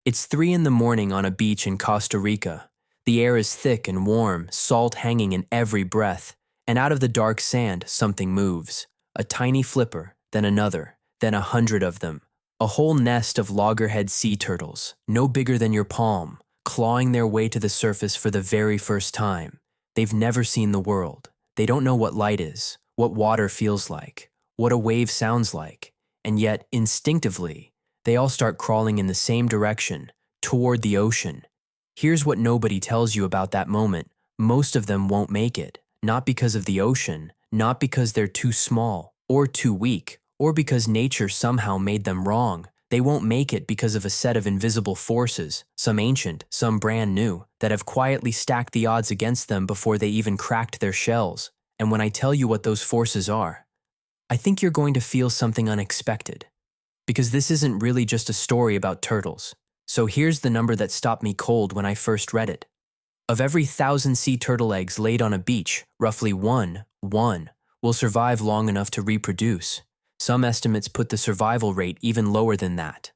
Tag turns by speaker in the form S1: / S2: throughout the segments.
S1: It's 3 in the morning on a beach in Costa Rica. The air is thick and warm, salt hanging in every breath, and out of the dark sand, something moves. A tiny flipper, then another, then 100 of them. A whole nest of loggerhead sea turtles, no bigger than your palm, clawing their way to the surface for the very first time. They've never seen the world. They don't know what light is, what water feels like, what a wave sounds like, and yet, instinctively, they all start crawling in the same direction, toward the ocean. Here's what nobody tells you about that moment. Most of them won't make it, not because of the ocean, not because they're too small, or too weak, or because nature somehow made them wrong. They won't make it because of a set of invisible forces, some ancient, some brand new, that have quietly stacked the odds against them before they even cracked their shells. And when I tell you what those forces are, I think you're going to feel something unexpected. Because this isn't really just a story about turtles. So here's the number that stopped me cold when I first read it. Of every 1,000 sea turtle eggs laid on a beach, roughly one will survive long enough to reproduce. Some estimates put the survival rate even lower than that.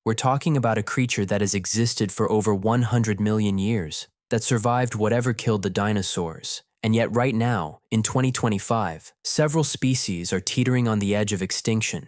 S1: We're talking about a creature that has existed for over 100 million years, that survived whatever killed the dinosaurs. And yet right now, in 2025, several species are teetering on the edge of extinction.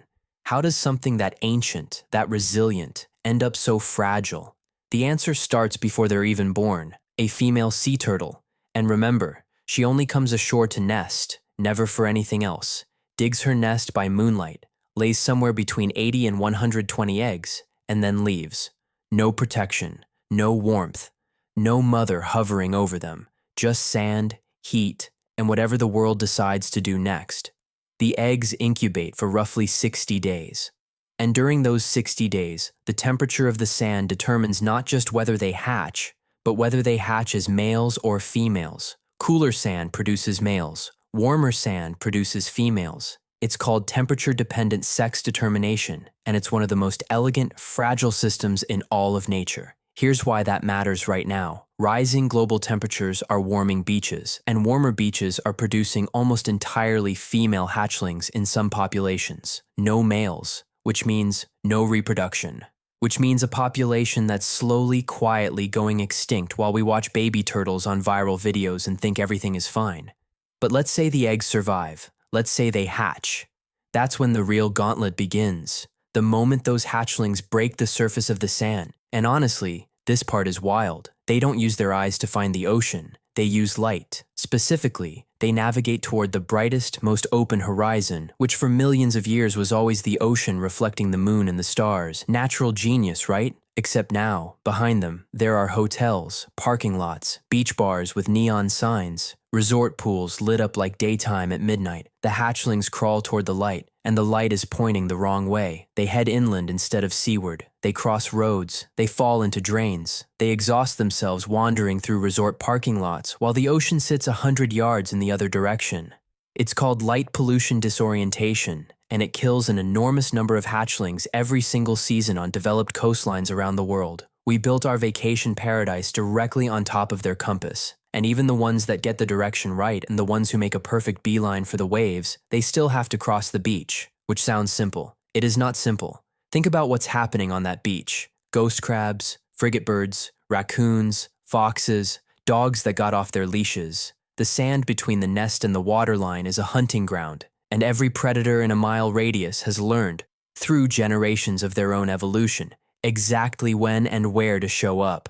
S1: How does something that ancient, that resilient, end up so fragile? The answer starts before they're even born, a female sea turtle. And remember, she only comes ashore to nest, never for anything else. Digs her nest by moonlight, lays somewhere between 80 and 120 eggs, and then leaves. No protection, no warmth, no mother hovering over them, just sand, heat, and whatever the world decides to do next. The eggs incubate for roughly 60 days. And during those 60 days, the temperature of the sand determines not just whether they hatch, but whether they hatch as males or females. Cooler sand produces males. Warmer sand produces females. It's called temperature-dependent sex determination, and it's one of the most elegant, fragile systems in all of nature. Here's why that matters right now. Rising global temperatures are warming beaches, and warmer beaches are producing almost entirely female hatchlings in some populations. No males, which means no reproduction. Which means a population that's slowly, quietly going extinct while we watch baby turtles on viral videos and think everything is fine. But let's say the eggs survive. Let's say they hatch. That's when the real gauntlet begins. The moment those hatchlings break the surface of the sand. And honestly, this part is wild. They don't use their eyes to find the ocean. They use light. Specifically, they navigate toward the brightest, most open horizon, which for millions of years was always the ocean reflecting the moon and the stars. Natural genius, right? Except now, behind them, there are hotels, parking lots, beach bars with neon signs, resort pools lit up like daytime at midnight. The hatchlings crawl toward the light, and the light is pointing the wrong way. They head inland instead of seaward. They cross roads. They fall into drains. They exhaust themselves wandering through resort parking lots while the ocean sits 100 yards in the other direction. It's called light pollution disorientation, and it kills an enormous number of hatchlings every single season on developed coastlines around the world. We built our vacation paradise directly on top of their compass. And even the ones that get the direction right and the ones who make a perfect beeline for the waves, they still have to cross the beach, which sounds simple. It is not simple. Think about what's happening on that beach. Ghost crabs, frigate birds, raccoons, foxes, dogs that got off their leashes. The sand between the nest and the waterline is a hunting ground, and every predator in a mile radius has learned, through generations of their own evolution, exactly when and where to show up.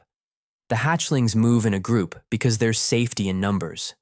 S1: The hatchlings move in a group because there's safety in numbers.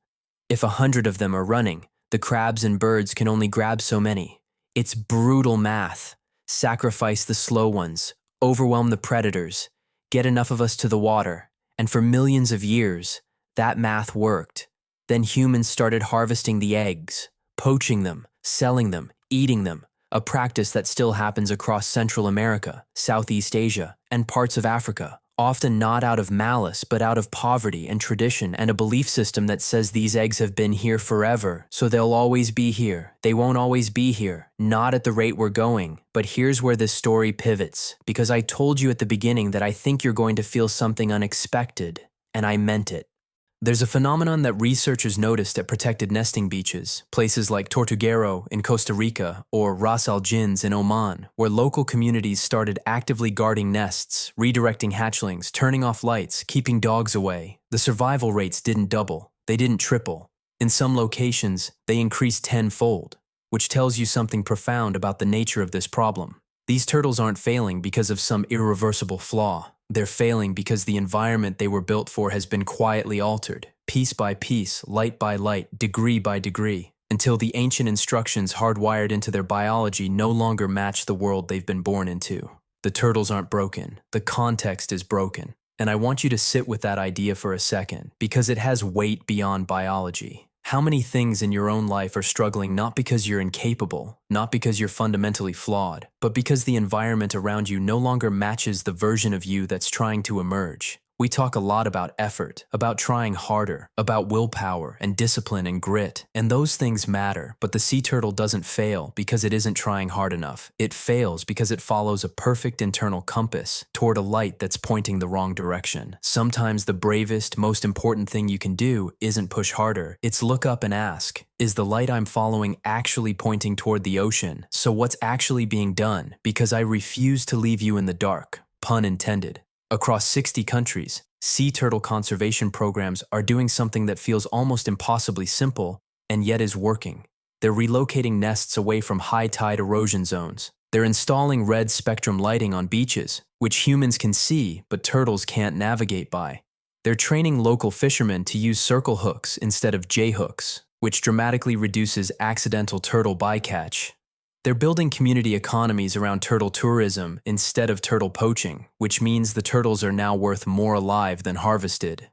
S1: If 100 of them are running, the crabs and birds can only grab so many. It's brutal math. Sacrifice the slow ones, overwhelm the predators, get enough of us to the water, and for millions of years, that math worked. Then humans started harvesting the eggs, poaching them, selling them, eating them, a practice that still happens across Central America, Southeast Asia, and parts of Africa. Often not out of malice, but out of poverty and tradition and a belief system that says these eggs have been here forever, so they'll always be here. They won't always be here, not at the rate we're going. But here's where this story pivots, because I told you at the beginning that I think you're going to feel something unexpected, and I meant it. There's a phenomenon that researchers noticed at protected nesting beaches, places like Tortuguero in Costa Rica or Ras Al Jins in Oman, where local communities started actively guarding nests, redirecting hatchlings, turning off lights, keeping dogs away. The survival rates didn't double, they didn't triple. In some locations, they increased tenfold, which tells you something profound about the nature of this problem. These turtles aren't failing because of some irreversible flaw. They're failing because the environment they were built for has been quietly altered, piece by piece, light by light, degree by degree, until the ancient instructions hardwired into their biology no longer match the world they've been born into. The turtles aren't broken, the context is broken. And I want you to sit with that idea for a second, because it has weight beyond biology. How many things in your own life are struggling not because you're incapable, not because you're fundamentally flawed, but because the environment around you no longer matches the version of you that's trying to emerge? We talk a lot about effort, about trying harder, about willpower and discipline and grit, and those things matter, but the sea turtle doesn't fail because it isn't trying hard enough. It fails because it follows a perfect internal compass toward a light that's pointing the wrong direction. Sometimes the bravest, most important thing you can do isn't push harder, it's look up and ask, is the light I'm following actually pointing toward the ocean? So what's actually being done? Because I refuse to leave you in the dark, pun intended. Across 60 countries, sea turtle conservation programs are doing something that feels almost impossibly simple and yet is working. They're relocating nests away from high tide erosion zones. They're installing red spectrum lighting on beaches, which humans can see but turtles can't navigate by. They're training local fishermen to use circle hooks instead of J-hooks, which dramatically reduces accidental turtle bycatch. They're building community economies around turtle tourism instead of turtle poaching, which means the turtles are now worth more alive than harvested.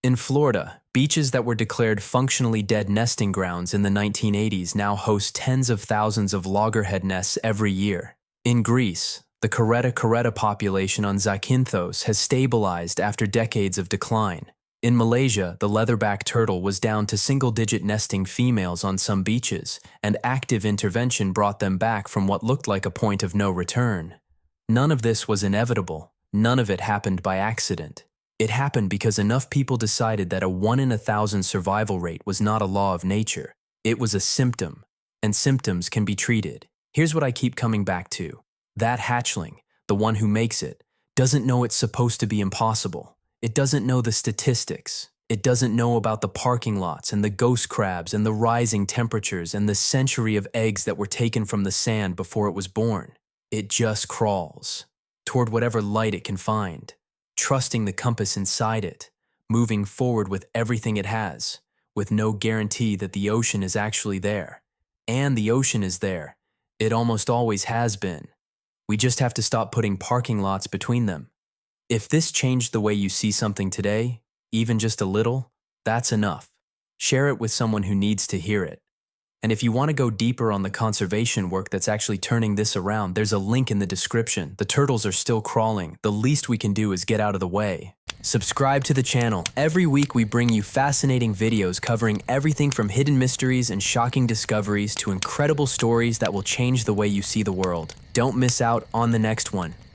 S1: In Florida, beaches that were declared functionally dead nesting grounds in the 1980s now host tens of thousands of loggerhead nests every year. In Greece, the Caretta population on Zakynthos has stabilized after decades of decline. In Malaysia, the leatherback turtle was down to single-digit nesting females on some beaches, and active intervention brought them back from what looked like a point of no return. None of this was inevitable. None of it happened by accident. It happened because enough people decided that a 1 in 1,000 survival rate was not a law of nature. It was a symptom, and symptoms can be treated. Here's what I keep coming back to. That hatchling, the one who makes it, doesn't know it's supposed to be impossible. It doesn't know the statistics. It doesn't know about the parking lots and the ghost crabs and the rising temperatures and the century of eggs that were taken from the sand before it was born. It just crawls toward whatever light it can find, trusting the compass inside it, moving forward with everything it has, with no guarantee that the ocean is actually there. And the ocean is there. It almost always has been. We just have to stop putting parking lots between them. If this changed the way you see something today, even just a little, that's enough. Share it with someone who needs to hear it. And if you want to go deeper on the conservation work that's actually turning this around, there's a link in the description. The turtles are still crawling. The least we can do is get out of the way. Subscribe to the channel. Every week we bring you fascinating videos covering everything from hidden mysteries and shocking discoveries to incredible stories that will change the way you see the world. Don't miss out on the next one.